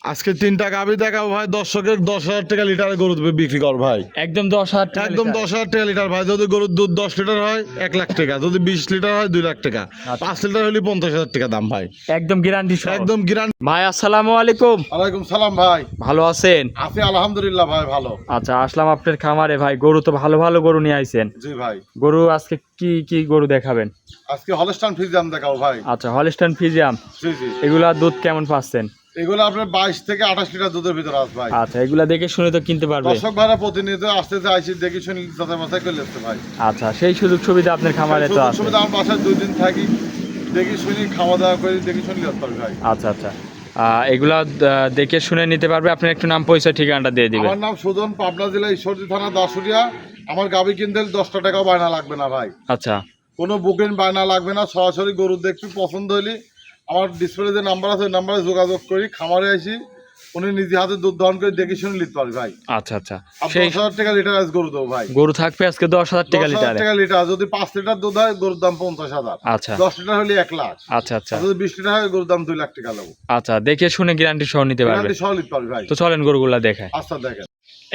আজকে 3টা গাভী দেখাবো ভাই, দর্শকের 10,000 টাকা লিটারে গরু বিক্রি কর ভাই। একদম 10,000 টাকা একদম লিটার। 10,000 টাকা লিটার ভাই। যদি গরুর দুধ 10 লিটার হয় 1 লাখ টাকা, যদি 20 লিটার হয় 2 লাখ টাকা, 5 লিটার হলে 50,000 টাকা দাম ভাই। একদম গ্যারান্টি সহ। একদম গ্যারান্টি। ভাই আসসালামু আলাইকুম। ওয়ালাইকুম সালাম ভাই। ভালো আছেন? আছি আলহামদুলিল্লাহ ভাই, ভালো। আচ্ছা, আসলাম আপনার খামারে ভাই। গরু তো ভালো ভালো গরু নিয়ে আইছেন। জি ভাই। গরু আজকে কি কি গরু দেখাবেন? আজকে হলস্টাইন ফ্রিজিয়ান দেখাবো ভাই। আচ্ছা, হলস্টাইন ফ্রিজিয়াম। জি জি। এগুলা দুধ কেমন পাচ্ছেন? এগুলো আপনার 22 থেকে 28 লিটার দুধের ভিতরে আছে ভাই। আচ্ছা, এগুলা দেখে শুনে তো কিনতে পারবে। দর্শক ভাড়া প্রতিনিয়ত আসতেছে, আইসি দেখি শুনি যাচাই বাছাই করে নিচ্ছে ভাই। আচ্ছা, সেই সুযোগ সুবিধা আপনার খামারে তো আছে। সুবিধা আমার বাসায় 2 দিন থাকি, দেখি শুনি খাওয়া দাওয়া করে দেখি শুনি নিতে পারবে ভাই। আচ্ছা আচ্ছা, এগুলা দেখে শুনে নিতে পারবে। আপনি একটু নাম পরিচয় ঠিকানাটা দিয়ে দিবেন। আমার নাম সুজন, পাবনা জেলা ঈশ্বরদী থানা দাসুরিয়া। আমার গাভী কিনতে 10টা টাকাও বায়না লাগবে না ভাই। আচ্ছা, কোনো বুকিং বায়না লাগবে না। সরাসরি গরু দেখবি, পছন্দ হইলে আমার ডিসপ্লে যে নাম্বার আছে ওই নাম্বারে যোগাযোগ করি, খামারে আসি, উনি নিজে হাতে দুধ দহন করে দেখে শুনে নিতে পারবে ভাই। আচ্ছা আচ্ছা। আর সেই 10,000 টাকা লিটার আজ গরু দেবো ভাই। গরু থাকবে আজকে 10,000 টাকা 10,000 লিটারে। টাকা লিটার। যদি 5 লিটার দুধ হয় গরুর দাম 50,000। আচ্ছা 10 লিটার হলে 1 লাখ। আচ্ছা আচ্ছা আর যদি 20 লিটার হয় গরুর দাম 2 লাখ টাকা লাগবে। আচ্ছা, দেখে শুনে গ্যারান্টি সহ নিতে পারবে। গ্যারান্টি সহ নিতে পারবে ভাই। তো চলেন গরুগুলা দেখায়। আচ্ছা দেখেন।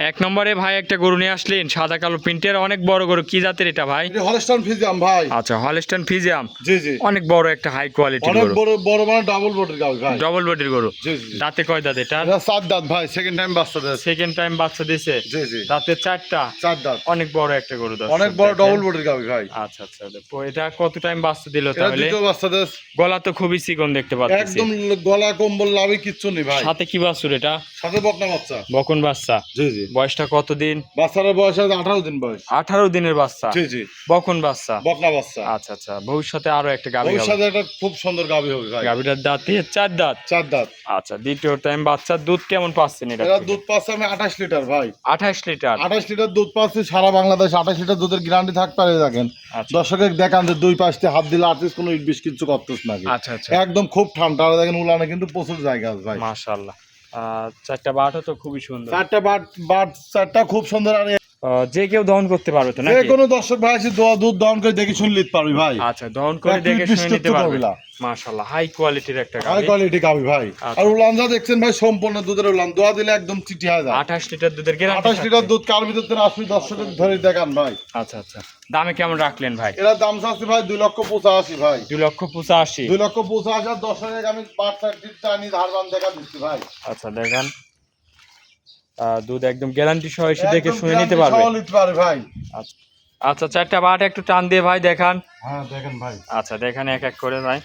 এক নম্বরে ভাই একটা গরু নিয়ে আসলেন, সাদা কালো প্রিন্টের, অনেক বড় গরু। কি জাতের এটা ভাই? এটা হলস্টাইন ফ্রিজিয়ান ভাই। আচ্ছা, হলস্টাইন ফ্রিজিয়াম। জি জি। অনেক বড় একটা হাই কোয়ালিটির অনেক গরু। বড় বড় মানে ডাবল বডির গাভী ভাই। ডবল বডির গরু। জি জি। দাঁতে কয় দাঁত এটা? এটা 7 দাঁত ভাই, সেকেন্ড টাইম বাচ্চা দেয়। সেকেন্ড টাইম বাচ্চা দিছে। জি জি। দাঁতে 4টা। 4 দাঁত। অনেক বড় একটা গরু। দর্শক অনেক বড় দেখেন। ডাবল বডির গাভী ভাই। আচ্ছা আচ্ছা, তো এটা কত টাইম বাচ্চা দিল এটা তাহলে? দ্বিতীয় বাচ্চা দেয়। গলা তো খুবই চিকন দেখতে পাচ্ছি। একদম গলা কম্বল লাভই কিচ্ছু নেই ভাই। সাথে কি বাছুর এটা? সাথে বকনা বাচ্চা। বকন বাচ্চা। জি জি। বয়সটা কতদিন? বাচ্চার বয়স আছে 18 দিন বয়স। 18 দিনের বাচ্চা। জি জি। বকন বাচ্চা। বকনা বাচ্চা। আচ্ছা আচ্ছা, ভবিষ্যতে আরো একটা গাভী হবে। ভবিষ্যতে একটা খুব সুন্দর গাভী হবে ভাই। গাভীটার দাঁতে 4 দাঁত। 4 দাঁত। আচ্ছা, দ্বিতীয় টাইম বাচ্চা। দুধ কেমন পাচ্ছেন এটা? এটা দুধ পাচ্ছে আমি 28 লিটার ভাই। 28 লিটার। 28 লিটার দুধ পাচ্ছি সারা বাংলাদেশ। 28 লিটার দুধের গ্যারান্টি থাকতে পারে। দেখেন আচ্ছা দর্শকের দেখান যে দুই পাশে হাত দিলে আর্টিস কোনো ইট বিষ কিছু করতেছ নাকি। আচ্ছা আচ্ছা, একদম খুব ঠান্ডা। আর দেখেন উলানে কিন্তু প্রচুর জায়গা আছে ভাই। মাশাআল্লাহ। 4টা বাটও তো খুবই সুন্দর। 4টা বাট 4টা খুব সুন্দর। আর যে কেউ দহন করতে পারবে তো যে নাকি? কোনো দর্শক ভাই এসে দুধ দহন করে দেখে শুনে নিতে পারবি ভাই। আচ্ছা, দহন করে দেখে শুনে নিতে পারবে। না। মাশাআল্লাহ, হাই কোয়ালিটির একটা হাই গাভী। কোয়ালিটি গাভী ভাই। আচ্ছা। আর উলান যা দেখছেন ভাই সম্পূর্ণ দুধের উলান। দোয়া দিলে একদম চিটি হয়ে যায়। 28 লিটার দুধের গ্যারান্টি। 28 লিটার দুধ কার ভিতর থেকে আসবে দর্শকের ধরে দেখান ভাই। আচ্ছা আচ্ছা, দামে কেমন রাখলেন ভাই? এরা দাম চাচ্ছে ভাই 2,85,000 ভাই। 2,85,000। 2,85,000 আর 10 টাকা আমি বাচ্চার দিচ্ছি আনি ধারবান দেখা দিচ্ছি ভাই। আচ্ছা দেখান, দুধ একদম গ্যারান্টি সহ এসে দেখে একদম শুনে নিতে guarantee পারবে। সহ নিতে পারে ভাই। আচ্ছা আচ্ছা, 4টা বাট একটু টান দিয়ে ভাই দেখান। হ্যাঁ দেখেন ভাই। আচ্ছা দেখান এক এক করে ভাই।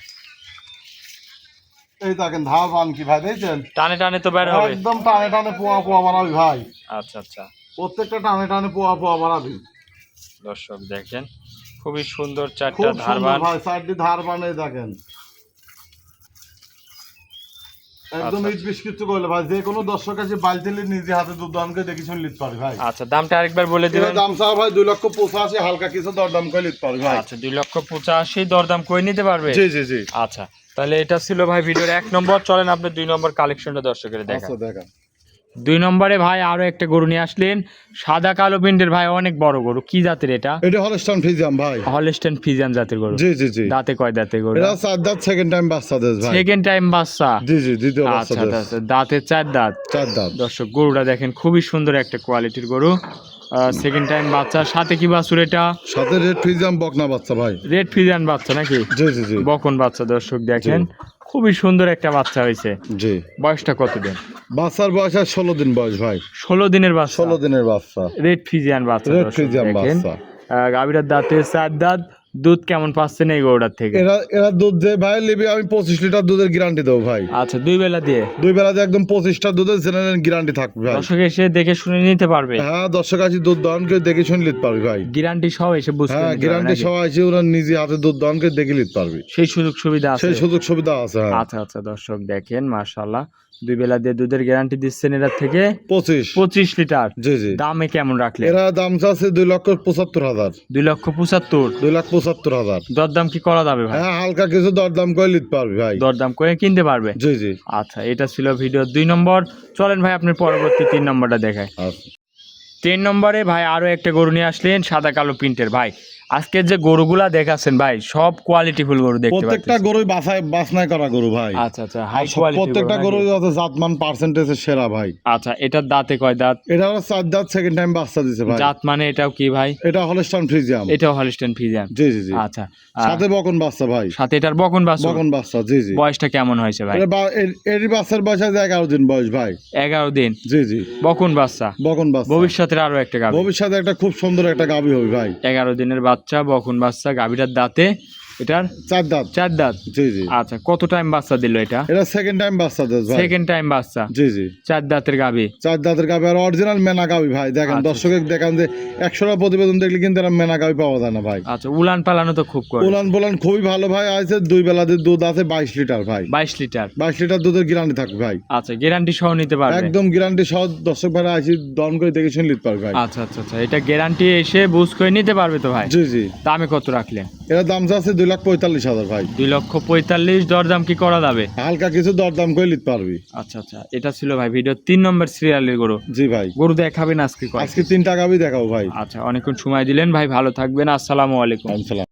এই দেখেন ধারবান কি ভাই দেখছেন? টানে টানে তো বের হবে। একদম টানে টানে পোয়া পোয়া বানাবি ভাই। আচ্ছা আচ্ছা, প্রত্যেকটা টানে টানে পোয়া পোয়া বানাবি। দর্শক দেখেন খুবই সুন্দর 4টা খুব সুন্দর ধারবান। ভাই। 4টি ধারবান এই দেখেন। একদম আচ্ছা। ইট বিষ কিছু করলে ভাই যে কোনো দর্শক আছে বালতিলে নিজে হাতে দুধ দহন করে দেখে শুনে নিতে পারবে ভাই। আচ্ছা, দামটা আরেকবার বলে এর দিবেন। দাম চাও ভাই 2,85,000, হালকা কিছু দরদাম করে নিতে পারবে ভাই। আচ্ছা, 2,85,000 দরদাম করে নিতে পারবে। জি জি জি। আচ্ছা, তাহলে এটা ছিল ভাই ভিডিওর 1 নম্বর। চলেন আপনি 2 নম্বর কালেকশনটা দর্শকের দেখান। আচ্ছা দেখেন। 2 নম্বরে ভাই আরো একটা গরু নিয়ে আসলেন, সাদা কালো প্রিন্টের ভাই, অনেক বড় গরু। কি জাতের এটা? এটা হলস্টাইন ফ্রিজিয়ান ভাই। হলস্টাইন ফ্রিজিয়ান জাতের গরু। জি জি জি। দাঁতে কয় দাঁতের গরু? এটা 4 দাঁত, সেকেন্ড টাইম বাচ্চা দেয় ভাই। সেকেন্ড টাইম বাচ্চা। জি জি, দ্বিতীয় বাচ্চা আচ্ছা দেয়। আচ্ছা, দাঁতে 4 দাঁত। 4 দাঁত। দর্শক গরুটা দেখেন খুবই সুন্দর একটা কোয়ালিটির গরু। সেকেন্ড টাইম বাচ্চা। সাথে কি বাছুর এটা? সাথে রেড ফ্রিজিয়ান বকনা বাচ্চা ভাই। রেড ফ্রিজিয়ান বাচ্চা নাকি? জি জি জি। বকন বাচ্চা। দর্শক দেখেন খুবই সুন্দর একটা বাচ্চা হয়েছে। জি। বয়সটা কত দিন? বাচ্চার বয়স আর 16 দিন বয়স ভাই। 16 দিনের বাচ্চা। 16 দিনের বাচ্চা। রেড ফ্রিজিয়ান বাচ্চা। রেড দর্শক ফ্রিজিয়ান দেখেন বাচ্চা। গাভীটার দাঁতে 4 দাঁত। দুধ কেমন পাচ্ছেন এই গরুটার থেকে? এরা দুধ যে ভাই নিবি আমি 25 লিটার দুধের গ্যারান্টি দেবো ভাই। আচ্ছা, 2 বেলা দিয়ে? 2 বেলাতে একদম 25টা দুধের জেনারেল গ্যারান্টি থাকবে ভাই। দর্শক এসে দেখে শুনে নিতে পারবে। হ্যাঁ দর্শক আছে দুধ দহন করে দেখে শুনে নিতে পারবি ভাই। গ্যারান্টি সহ এসে বুঝতে হ্যাঁ নিতে পারবে গ্যারান্টি নাকি? সহ আছে, ওরা নিজে হাতে দুধ দহন করে দেখে নিতে পারবি। সেই সুযোগ সুবিধা আছে। সেই সুযোগ সুবিধা আছে। হ্যাঁ। আচ্ছা আচ্ছা, দর্শক দেখেন মাশাআল্লাহ 2 বেলা দিয়ে দুধের গ্যারান্টি দিচ্ছেন এর থেকে 25 লিটার। জি জি। দামে কেমন রাখলেন? এরা দাম চাচ্ছে 2,75,000। 2,75,000। 2,75,000। দরদাম কি করা যাবে ভাই? হ্যাঁ হালকা কিছু দরদাম করে নিতে পারবি ভাই। দরদাম করে কিনতে পারবে। জি জি। আচ্ছা, এটা ছিল ভিডিও 2 নম্বর। চলেন ভাই আপনি পরবর্তী 3 নম্বরটা দেখায়। আচ্ছা। 3 নম্বরে ভাই আরো একটা গরু নিয়ে আসলেন, সাদা কালো প্রিন্টের ভাই। আজকে যে গরুগুলা দেখাচ্ছেন ভাই সব কোয়ালিটি ফুল গরু দেখতে প্রত্যেকটা পাচ্ছি। গরুই বাছনাই করা গরু ভাই। আচ্ছা আচ্ছা, হাই আর কোয়ালিটি প্রত্যেকটা গরুই হচ্ছে জাতমান পার্সেন্টেজের সেরা ভাই। আচ্ছা, এটার দাঁতে কয় দাঁত? এটা হলো 4 দাঁত, সেকেন্ড টাইম বাচ্চা দিছে ভাই। জাত মানে এটাও কি ভাই? এটা হলস্টাইন ফ্রিজিয়াম। এটাও হলিস্টাইন ফ্রিজিয়ান। জি জি জি। আচ্ছা, সাথে বকন বাচ্চা ভাই। সাথে এটার বকন বাছুর। বকন বাচ্চা, জি জি। বয়সটা কেমন হয়েছে ভাই? এর বাচ্চার বয়স আছে 11 দিন বয়স ভাই। 11 দিন। জি জি। বকন বাচ্চা। বকন বাচ্চা। ভবিষ্যতের আরো একটা গাভী। ভবিষ্যতে একটা খুব সুন্দর একটা গাভী হবে ভাই। 11 দিনের বাচ্চা, বকন বাচ্চা, গাভীটার দাঁতে এটার 4 দাঁত। 4 দাঁত। জি জি। আচ্ছা, কত টাইম বাচ্চা দিল এটা? এটা সেকেন্ড টাইম বাচ্চা দেয় ভাই। সেকেন্ড টাইম বাচ্চা। জি জি। 4 দাঁতের গাভী। 4 দাঁতের গাভী আর অরিজিনাল মেনা গাভী ভাই। দেখেন আচ্ছা। দর্শকে দেখান যে 100টা প্রতিবেদন দেখলে কিন্তু এরা মেনা গাভী পাওয়া যায় না ভাই। আচ্ছা, উলান পালানো তো খুব করে। উলান পোলান খুবই ভালো ভাই। আছে 2 বেলাতে দুধ আছে 22 লিটার ভাই। 22 লিটার। 22 লিটার দুধের গ্যারান্টি থাকবে ভাই। আচ্ছা, গ্যারান্টি সহ নিতে পারবে? একদম গ্যারান্টি সহ দর্শক ভাইরা আসি দন করে দেখে শুনে নিতে পারবে ভাই। আচ্ছা আচ্ছা আচ্ছা, এটা গ্যারান্টি এসে বুঝ করে নিতে পারবে তো ভাই? জি জি। দামে কত রাখলেন? এর দাম আছে 2,45,000 ভাই। 2,45,000, দরদাম কি করা যাবে? হালকা কিছু দরদাম করে নিতে পারবি। আচ্ছা আচ্ছা, এটা ছিল ভাই ভিডিও 3 নম্বর সিরিয়ালের গরু। জি ভাই। গরু দেখাবেন আজকে কয়? আজকে 3টা গাভী দেখাবো ভাই। আচ্ছা, অনেকক্ষণ সময় দিলেন ভাই, ভালো থাকবেন, আসসালামু আলাইকুম। আসসালাম।